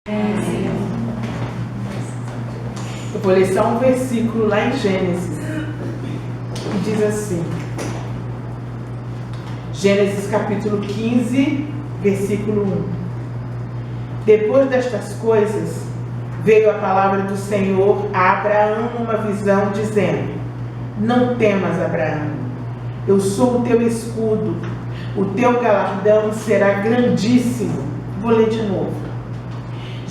Eu vou ler só um versículo lá em Gênesis, que diz assim, Gênesis capítulo 15, versículo 1. Depois destas coisas, veio a palavra do Senhor a Abraão numa visão, dizendo: Não temas, Abraão, eu sou o teu escudo, o teu galardão será grandíssimo. Vou ler de novo.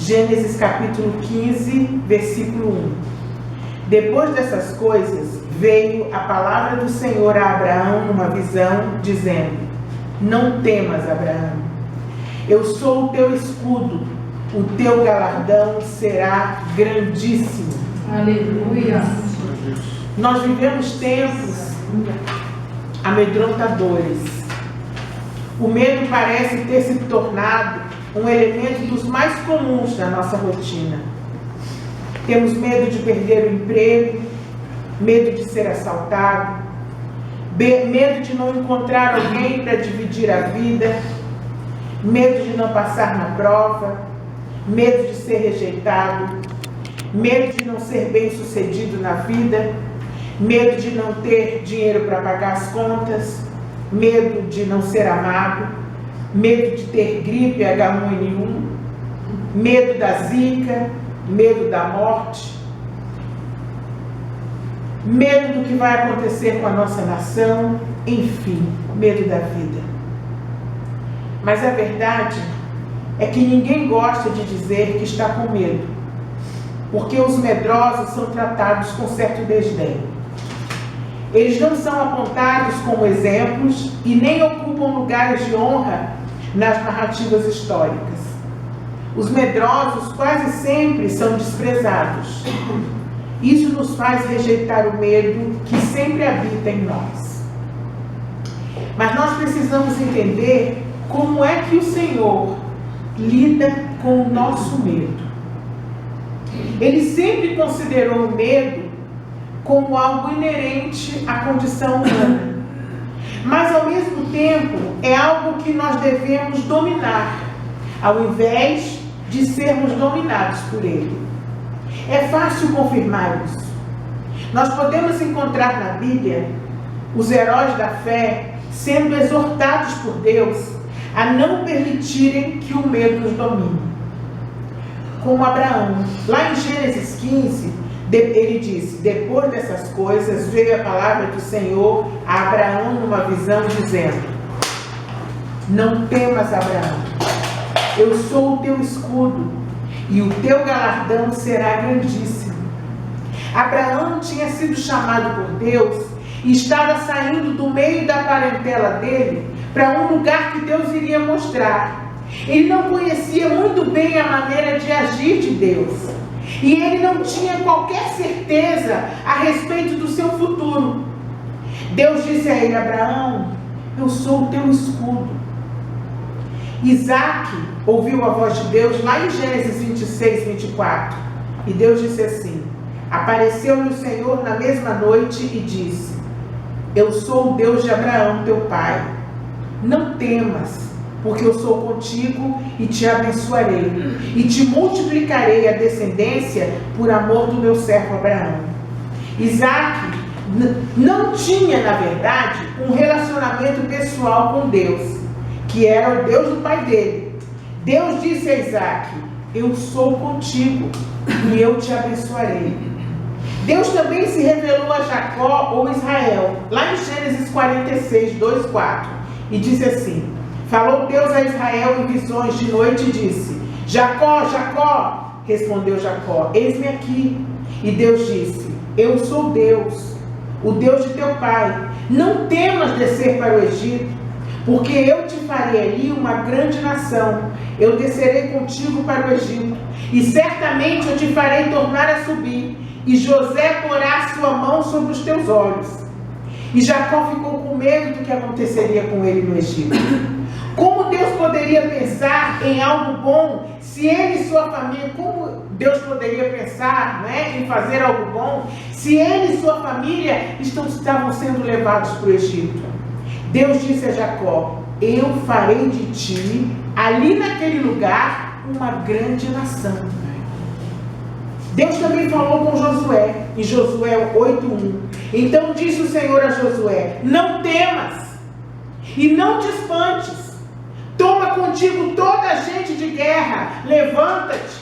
Gênesis capítulo 15, versículo 1. Depois dessas coisas, veio a palavra do Senhor a Abraão numa visão, dizendo: Não temas, Abraão, eu sou o teu escudo, o teu galardão será grandíssimo. Aleluia. Nós vivemos tempos amedrontadores. O medo parece ter se tornado um elemento dos mais comuns da nossa rotina. Temos medo de perder o emprego, medo de ser assaltado, medo de não encontrar alguém para dividir a vida, medo de não passar na prova, medo de ser rejeitado, medo de não ser bem-sucedido na vida, medo de não ter dinheiro para pagar as contas, medo de não ser amado, medo de ter gripe H1N1, medo da zika, medo da morte, medo do que vai acontecer com a nossa nação, enfim, medo da vida. Mas a verdade é que ninguém gosta de dizer que está com medo, porque os medrosos são tratados com certo desdém. Eles não são apontados como exemplos e nem ocupam lugares de honra nas narrativas históricas. Os medrosos quase sempre são desprezados. Isso nos faz rejeitar o medo que sempre habita em nós. Mas nós precisamos entender como é que o Senhor lida com o nosso medo. Ele sempre considerou o medo como algo inerente à condição humana. Mas, ao mesmo tempo, é algo que nós devemos dominar, ao invés de sermos dominados por ele. É fácil confirmar isso. Nós podemos encontrar na Bíblia os heróis da fé sendo exortados por Deus a não permitirem que o medo os domine. Como Abraão. Lá em Gênesis 15, ele disse: Depois dessas coisas, veio a palavra do Senhor a Abraão numa visão, dizendo: Não temas, Abraão, eu sou o teu escudo, e o teu galardão será grandíssimo. Abraão tinha sido chamado por Deus e estava saindo do meio da parentela dele para um lugar que Deus iria mostrar. Ele não conhecia muito bem a maneira de agir de Deus. E ele não tinha qualquer certeza a respeito do seu futuro. Deus disse a ele: Abraão, eu sou o teu escudo. Isaac ouviu a voz de Deus lá em Gênesis 26, 24. E Deus disse assim: Apareceu-lhe o Senhor na mesma noite e disse: Eu sou o Deus de Abraão, teu pai. Não temas, porque eu sou contigo e te abençoarei, e te multiplicarei a descendência por amor do meu servo Abraão. Isaac não tinha, na verdade, um relacionamento pessoal com Deus, que era o Deus do pai dele. Deus disse a Isaac: Eu sou contigo e eu te abençoarei. Deus também se revelou a Jacó ou Israel, lá em Gênesis 46, 2, 4, e disse assim: Falou Deus a Israel em visões de noite e disse: Jacó, Jacó. Respondeu Jacó: Eis-me aqui. E Deus disse: Eu sou Deus, o Deus de teu pai. Não temas descer para o Egito, porque eu te farei ali uma grande nação. Eu descerei contigo para o Egito, e certamente eu te farei tornar a subir, e José porá sua mão sobre os teus olhos. E Jacó ficou com medo do que aconteceria com ele no Egito. Como Deus poderia pensar em algo bom se ele e sua família, como Deus poderia pensar, né, em fazer algo bom se ele e sua família estavam sendo levados para o Egito? Deus disse a Jacó: Eu farei de ti, ali naquele lugar, uma grande nação. Deus também falou com Josué, em Josué 8:1. Então disse o Senhor a Josué: não temas e não te espantes. Toma contigo toda a gente de guerra, levanta-te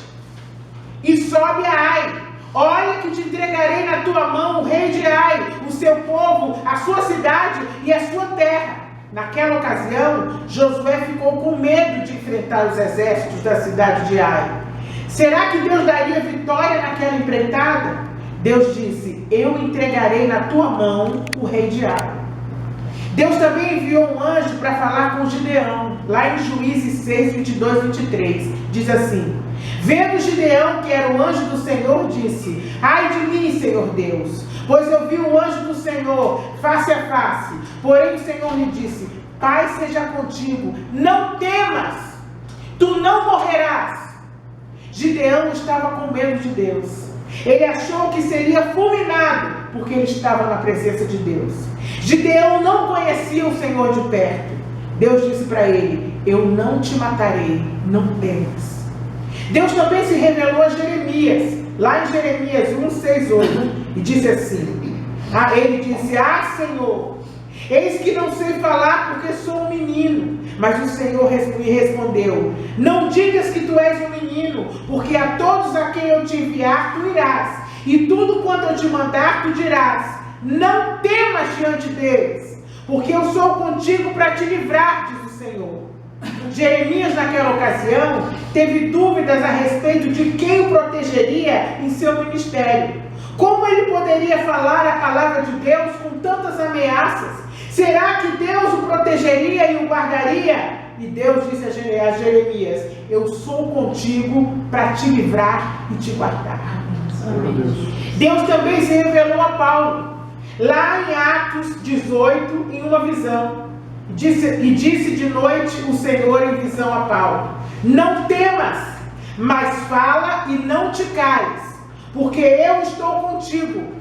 e sobe a Ai. Olha que te entregarei na tua mão o rei de Ai, o seu povo, a sua cidade e a sua terra. Naquela ocasião, Josué ficou com medo de enfrentar os exércitos da cidade de Ai. Será que Deus daria vitória naquela empreitada? Deus disse: eu entregarei na tua mão o rei de Ai. Deus também enviou um anjo para falar com Gideão, lá em Juízes 6, 22, 23. Diz assim: vendo Gideão que era o anjo do Senhor, disse: ai de mim, Senhor Deus, pois eu vi o anjo do Senhor face a face. Porém o Senhor lhe disse: Pai seja contigo, não temas, tu não morrerás. Gideão estava com medo de Deus. Ele achou que seria fulminado, porque ele estava na presença de Deus. Gideão não conhecia o Senhor de perto. Deus disse para ele: eu não te matarei, não temas. Deus também se revelou a Jeremias, lá em Jeremias 1, 6, 8, e disse assim: ele disse: Senhor, eis que não sei falar porque sou um menino. Mas o Senhor me respondeu: não digas que tu és um menino, porque a todos a quem eu te enviar tu irás, e tudo quanto eu te mandar tu dirás. Não temas diante deles, porque eu sou contigo para te livrar, diz o Senhor. Jeremias, naquela ocasião, teve dúvidas a respeito de quem o protegeria em seu ministério. Como ele poderia falar a palavra de Deus com tantas ameaças? Será que Deus o protegeria e o guardaria? E Deus disse a Jeremias: eu sou contigo para te livrar e te guardar. Deus também se revelou a Paulo, lá em Atos 18, em uma visão. Disse de noite o Senhor em visão a Paulo: não temas, mas fala e não te cales, porque eu estou contigo.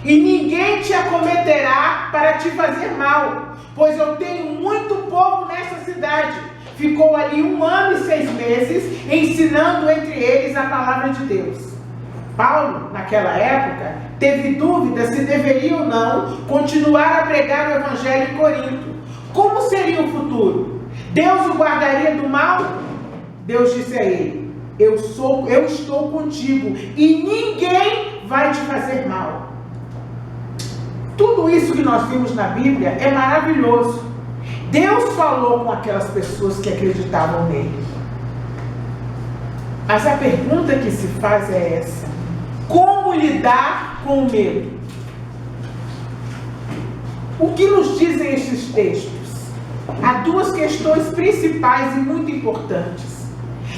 E ninguém te acometerá para te fazer mal, pois eu tenho muito povo nessa cidade. Ficou ali 1 ano e 6 meses, ensinando entre eles a palavra de Deus. Paulo, naquela época, teve dúvida se deveria ou não continuar a pregar o evangelho em Corinto. Como seria o futuro? Deus o guardaria do mal? Deus disse a ele: eu estou contigo e ninguém vai te fazer mal. Tudo isso que nós vimos na Bíblia é maravilhoso. Deus falou com aquelas pessoas que acreditavam nele. Mas a pergunta que se faz é essa: como lidar com o medo? O que nos dizem estes textos? Há 2 questões principais e muito importantes.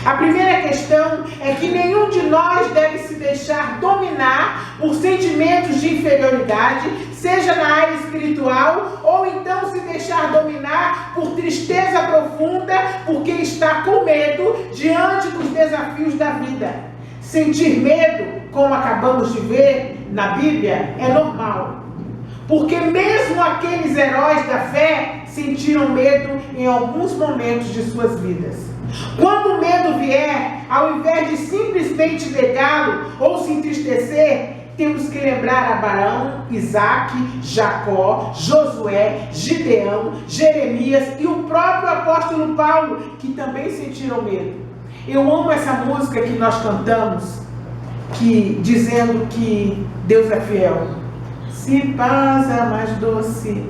A primeira questão é que nenhum de nós deve se deixar dominar por sentimentos de inferioridade, seja na área espiritual, ou então se deixar dominar por tristeza profunda, porque está com medo diante dos desafios da vida. Sentir medo, como acabamos de ver na Bíblia, é normal. Porque mesmo aqueles heróis da fé sentiram medo em alguns momentos de suas vidas. Quando o medo vier, ao invés de simplesmente negá-lo ou se entristecer, temos que lembrar Abraão, Isaac, Jacó, Josué, Gideão, Jeremias e o próprio apóstolo Paulo, que também sentiram medo. Eu amo essa música que nós cantamos, dizendo que Deus é fiel. Se paz é mais doce,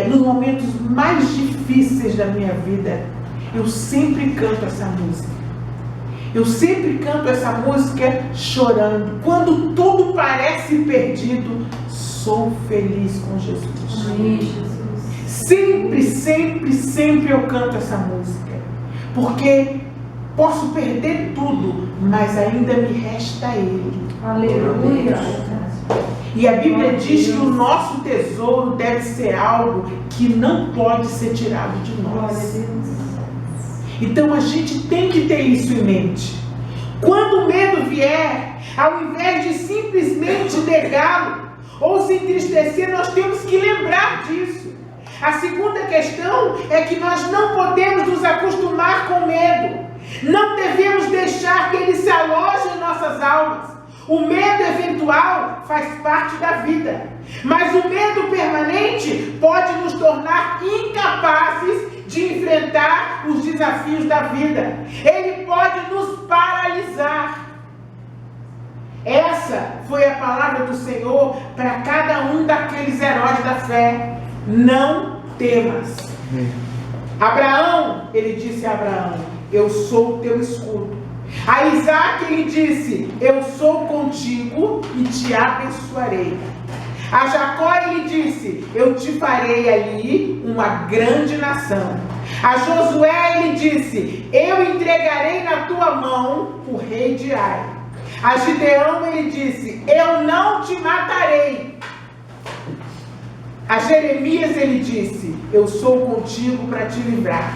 nos momentos mais difíceis da minha vida, eu sempre canto essa música. Eu sempre canto essa música chorando. Quando tudo parece perdido, sou feliz com Jesus. Amém, Jesus. Sempre, sempre, sempre eu canto essa música. Porque posso perder tudo, mas ainda me resta Ele. Aleluia. E a Bíblia diz que o nosso tesouro deve ser algo que não pode ser tirado de nós. Então a gente tem que ter isso em mente. Quando o medo vier, ao invés de simplesmente negá-lo ou se entristecer, nós temos que lembrar disso. A segunda questão é que nós não podemos nos acostumar com medo. Não devemos deixar que ele se aloje em nossas almas. O medo eventual faz parte da vida, mas o medo permanente pode nos tornar incapazes de enfrentar os desafios da vida. Ele pode nos paralisar. Essa foi a palavra do Senhor para cada um daqueles heróis da fé. Não temas. Abraão, ele disse a Abraão: eu sou o teu escudo. A Isaac ele disse: eu sou contigo e te abençoarei. A Jacó ele disse: eu te farei ali uma grande nação. A Josué ele disse: eu entregarei na tua mão o rei de Ai. A Gideão ele disse: eu não te matarei. A Jeremias ele disse: eu sou contigo para te livrar.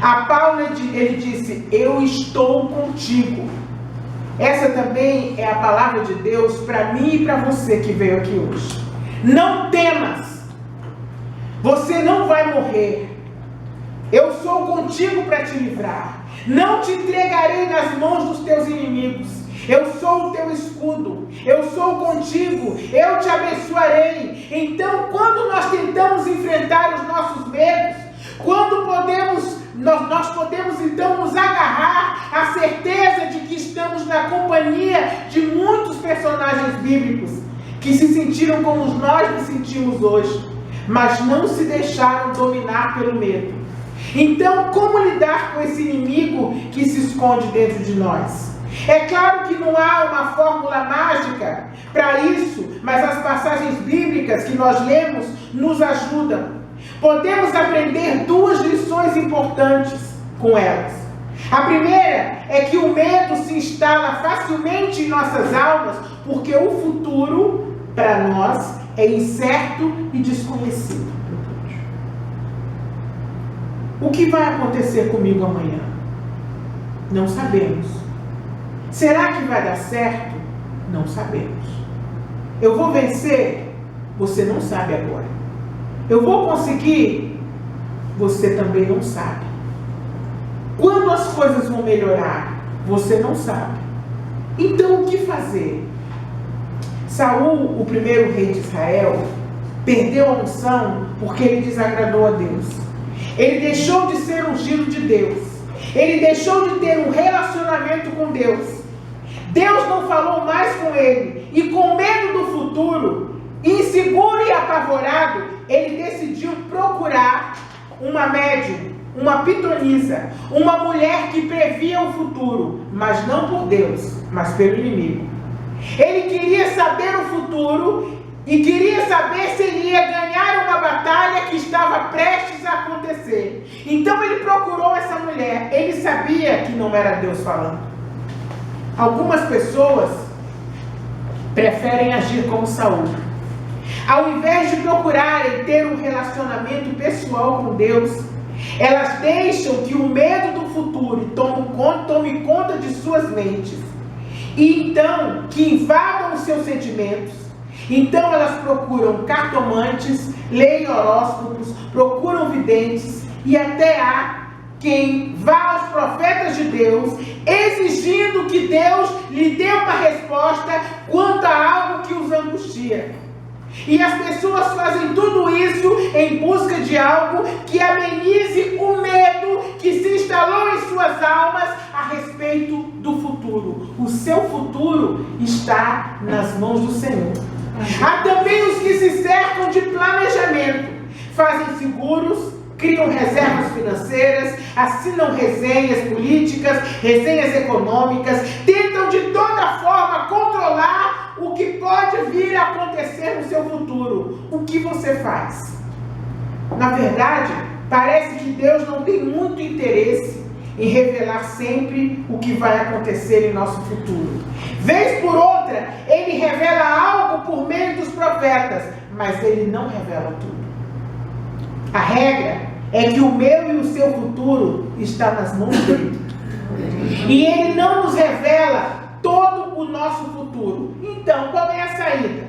A Paulo ele disse: eu estou contigo. Essa também é a palavra de Deus para mim e para você que veio aqui hoje. Não temas. Você não vai morrer. Eu sou contigo para te livrar. Não te entregarei nas mãos dos teus inimigos. Eu sou o teu escudo. Eu sou contigo. Eu te abençoarei. Então, quando nós tentamos enfrentar os nossos medos, quando nós podemos então nos agarrar à certeza de que estamos na companhia de muitos personagens bíblicos que se sentiram como nós nos sentimos hoje, mas não se deixaram dominar pelo medo. Então, como lidar com esse inimigo que se esconde dentro de nós? É claro que não há uma fórmula mágica para isso, mas as passagens bíblicas que nós lemos nos ajudam. Podemos aprender duas lições importantes com elas. A primeira é que o medo se instala facilmente em nossas almas porque o futuro, para nós, é incerto e desconhecido. O que vai acontecer comigo amanhã? Não sabemos. Será que vai dar certo? Não sabemos. Eu vou vencer? Você não sabe agora. Eu vou conseguir? Você também não sabe. Quando as coisas vão melhorar? Você não sabe. Então o que fazer? Saul, o primeiro rei de Israel, perdeu a unção porque ele desagradou a Deus. Ele deixou de ser ungido de Deus. Ele deixou de ter um relacionamento com Deus. Deus não falou mais com ele. E com medo do futuro, inseguro e apavorado, ele decidiu procurar uma médium, uma pitonisa, uma mulher que previa o futuro, mas não por Deus, mas pelo inimigo. Ele queria saber o futuro e queria saber se ele ia ganhar uma batalha que estava prestes a acontecer. Então ele procurou essa mulher. Ele sabia que não era Deus falando. Algumas pessoas preferem agir como Saul. Ao invés de procurarem ter um relacionamento pessoal com Deus, elas deixam que o medo do futuro tome conta de suas mentes. E então, que invadam os seus sentimentos. Então elas procuram cartomantes, leem horóscopos, procuram videntes, e até há quem vá aos profetas de Deus, exigindo que Deus lhe dê uma resposta quanto a algo que os angustia. E as pessoas fazem tudo isso em busca de algo que amenize o medo que se instalou em suas almas a respeito do futuro. O seu futuro está nas mãos do Senhor. Há também os que se cercam de planejamento, fazem seguros, criam reservas financeiras, assinam resenhas políticas, resenhas econômicas, tentam de toda forma controlar o que pode vir a acontecer no seu futuro. O que você faz? Na verdade, parece que Deus não tem muito interesse em revelar sempre o que vai acontecer em nosso futuro. Vez por outra, Ele revela algo por meio dos profetas, mas Ele não revela tudo. A regra é que o meu e o seu futuro está nas mãos dele. E Ele não nos revela todo o nosso futuro. Então, qual é a saída?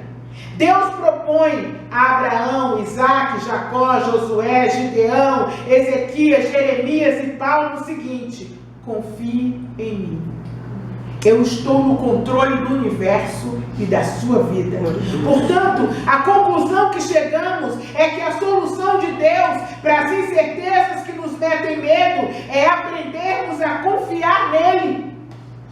Deus propõe a Abraão, Isaac, Jacó, Josué, Gideão, Ezequias, Jeremias e Paulo o seguinte: confie em mim. Eu estou no controle do universo e da sua vida. Portanto, a conclusão que chegamos é que a solução de Deus para as incertezas que nos metem medo é aprendermos a confiar nele.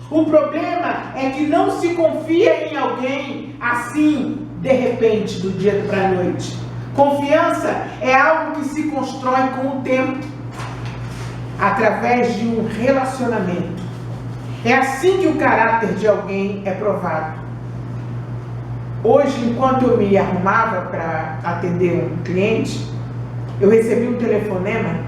O problema é que não se confia em alguém assim, de repente, do dia para a noite. Confiança é algo que se constrói com o tempo, através de um relacionamento. É assim que o caráter de alguém é provado. Hoje, enquanto eu me arrumava para atender um cliente, eu recebi um telefonema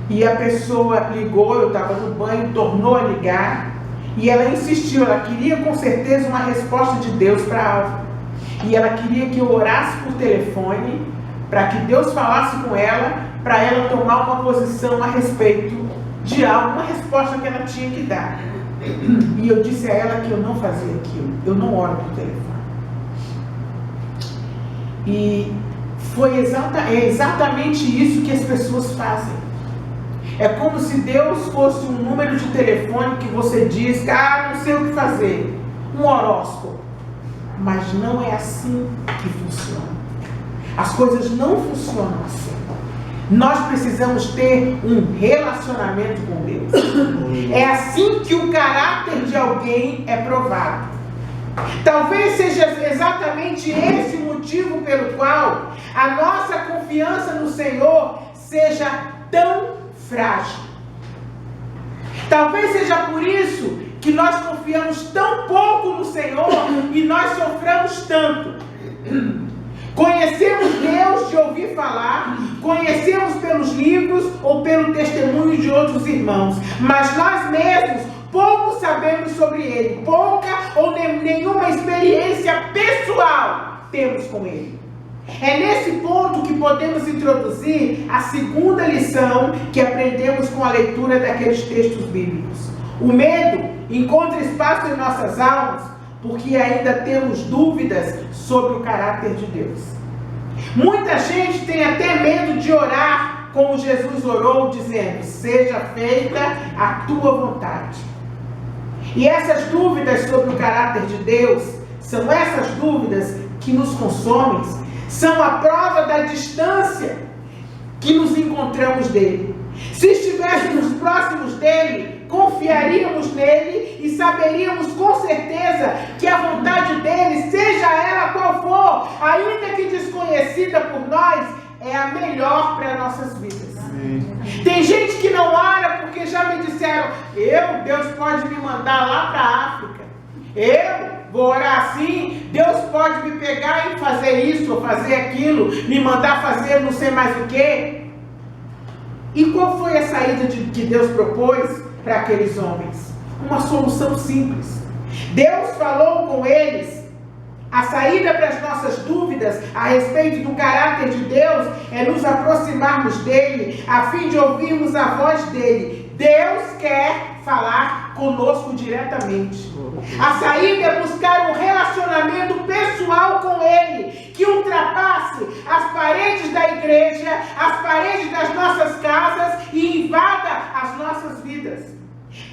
e a pessoa ligou, eu estava no banho, tornou a ligar e ela insistiu, ela queria com certeza uma resposta de Deus para algo. E ela queria que eu orasse por telefone para que Deus falasse com ela, para ela tomar uma posição a respeito de algo, uma resposta que ela tinha que dar. E eu disse a ela que eu não fazia aquilo, eu não oro por telefone. E foi exatamente isso que as pessoas fazem. É como se Deus fosse um número de telefone que você diz, não sei o que fazer, um horóscopo. Mas não é assim que funciona. As coisas não funcionam assim. Nós precisamos ter um relacionamento com Deus. É assim que o caráter de alguém é provado. Talvez seja exatamente esse o motivo pelo qual a nossa confiança no Senhor seja tão frágil. Talvez seja por isso que nós confiamos tão pouco no Senhor e nós sofremos tanto. Conhecemos Deus de ouvir falar, conhecemos pelos livros ou pelo testemunho de outros irmãos, mas nós mesmos pouco sabemos sobre Ele, pouca ou nenhuma experiência pessoal temos com Ele. É nesse ponto que podemos introduzir a segunda lição que aprendemos com a leitura daqueles textos bíblicos. O medo encontra espaço em nossas almas porque ainda temos dúvidas sobre o caráter de Deus. Muita gente tem até medo de orar como Jesus orou, dizendo: seja feita a tua vontade. E essas dúvidas sobre o caráter de Deus são essas dúvidas que nos consomem, são a prova da distância que nos encontramos dele. Se estivéssemos próximos dele, confiaríamos nele e saberíamos com certeza que a vontade dele, seja ela qual for, ainda que desconhecida por nós, é a melhor para nossas vidas. Amém. Tem gente que não ora porque já me disseram: Deus pode me mandar lá para a África, eu vou orar assim, Deus pode me pegar e fazer isso ou fazer aquilo, me mandar fazer não sei mais o que. E qual foi a saída que Deus propôs para aqueles homens? Uma solução simples. Deus falou com eles. A saída para as nossas dúvidas a respeito do caráter de Deus é nos aproximarmos dele, a fim de ouvirmos a voz dele. Deus quer falar conosco diretamente. A saída é buscar um relacionamento pessoal com ele, que ultrapasse as paredes da igreja, as paredes das nossas casas e invada as nossas vidas.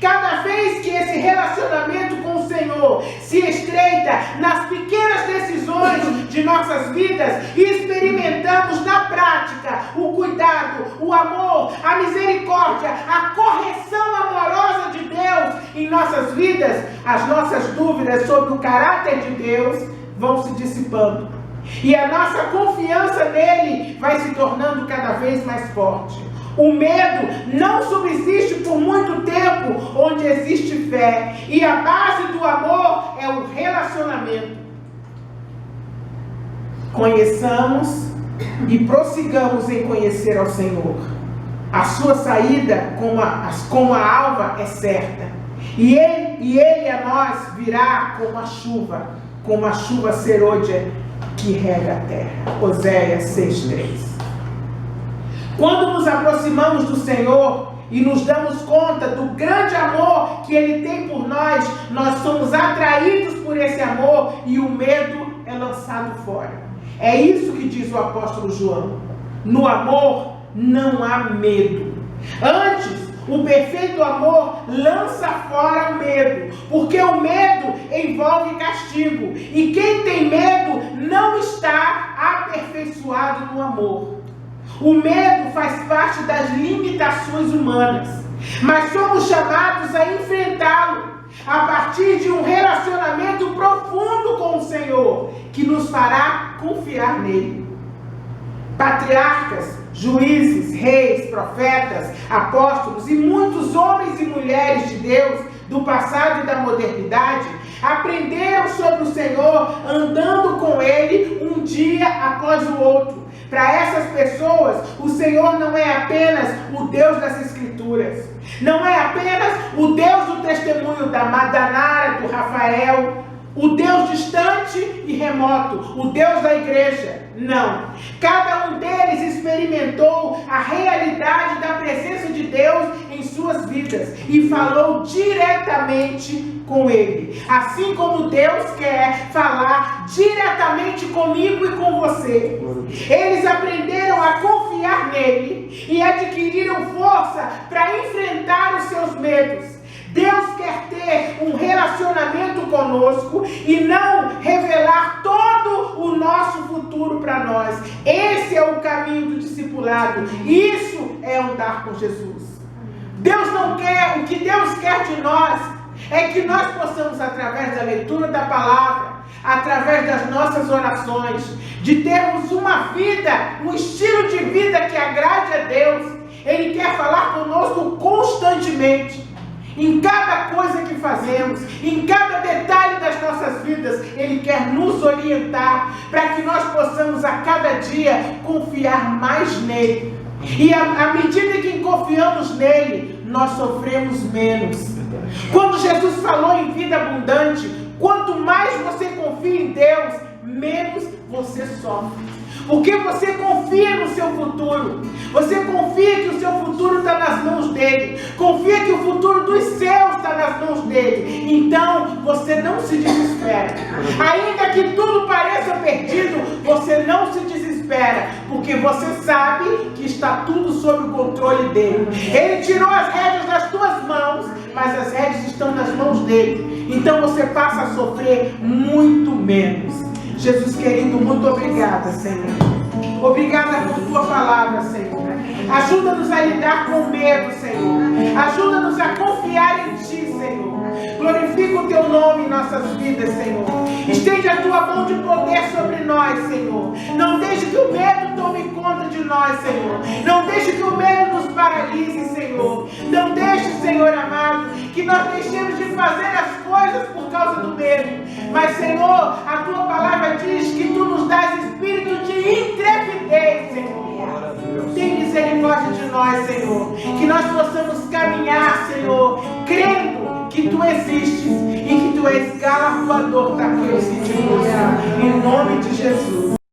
Cada vez que esse relacionamento com o Senhor se estreita nas pequenas decisões de nossas vidas e experimentamos na prática o cuidado, o amor, a misericórdia, a correção amorosa de Deus em nossas vidas, as nossas dúvidas sobre o caráter de Deus vão se dissipando. E a nossa confiança nele vai se tornando cada vez mais forte. O medo não subsiste por muito tempo onde existe fé. E a base do amor é o relacionamento. Conheçamos e prossigamos em conhecer ao Senhor. A sua saída como a alva é certa. E ele a nós virá como a chuva serôdia que rega a terra. Oséias 6:3. Quando nos aproximamos do Senhor e nos damos conta do grande amor que Ele tem por nós, nós somos atraídos por esse amor e o medo é lançado fora. É isso que diz o apóstolo João. No amor não há medo. Antes, o perfeito amor lança fora o medo, porque o medo envolve castigo. E quem tem medo não está aperfeiçoado no amor. O medo faz parte das limitações humanas, mas somos chamados a enfrentá-lo a partir de um relacionamento profundo com o Senhor, que nos fará confiar nele. Patriarcas, juízes, reis, profetas, apóstolos e muitos homens e mulheres de Deus do passado e da modernidade aprenderam sobre o Senhor andando com ele um dia após o outro. Para essas pessoas, o Senhor não é apenas o Deus das Escrituras, não é apenas o Deus do testemunho da Nara, do Rafael, o Deus distante e remoto, o Deus da igreja. Não. Cada um deles experimentou a realidade da presença de Deus em suas vidas e falou diretamente com ele. Assim como Deus quer falar diretamente comigo e com você. Eles aprenderam a confiar nele e adquiriram força para enfrentar os seus medos. Deus quer ter um relacionamento conosco e não revelar todo o nosso futuro para nós. Esse é o caminho do discipulado. Isso é andar com Jesus. Deus não quer, o que Deus quer de nós é que nós possamos, através da leitura da palavra, através das nossas orações, de termos uma vida, um estilo de vida que agrade a Deus. Ele quer falar conosco constantemente. Em cada coisa que fazemos, em cada detalhe das nossas vidas, Ele quer nos orientar para que nós possamos a cada dia confiar mais nele. E à medida que confiamos nele, nós sofremos menos. Quando Jesus falou em vida abundante, quanto mais você confia em Deus, menos você sofre. Porque você confia no seu futuro. Você confia que o seu futuro está nas mãos dele. Confia que o futuro dos céus está nas mãos dele. Então, você não se desespera. Ainda que tudo pareça perdido, você não se desespera. Porque você sabe que está tudo sob o controle dele. Ele tirou as rédeas das tuas mãos, mas as rédeas estão nas mãos dele. Então, você passa a sofrer muito menos. Jesus querido, muito obrigada, Senhor. Obrigada por tua palavra, Senhor. Ajuda-nos a lidar com medo, Senhor. Ajuda-nos a confiar em ti, Senhor. Glorifica o teu nome em nossas vidas, Senhor. Estende a tua mão de poder sobre nós, Senhor. Não deixe que o medo tome conta de nós, Senhor. Não deixe que o medo nos paralise, Senhor. Não deixe, Senhor amado, que nós deixemos de fazer as coisas por causa do medo. Mas, Senhor, a tua palavra diz que tu nos dás espírito de intrepidez, Senhor. Tem misericórdia de nós, Senhor. Que nós possamos caminhar, Senhor, crendo que tu existes e que tu és galardoador daqueles que te buscam. Em nome de Jesus.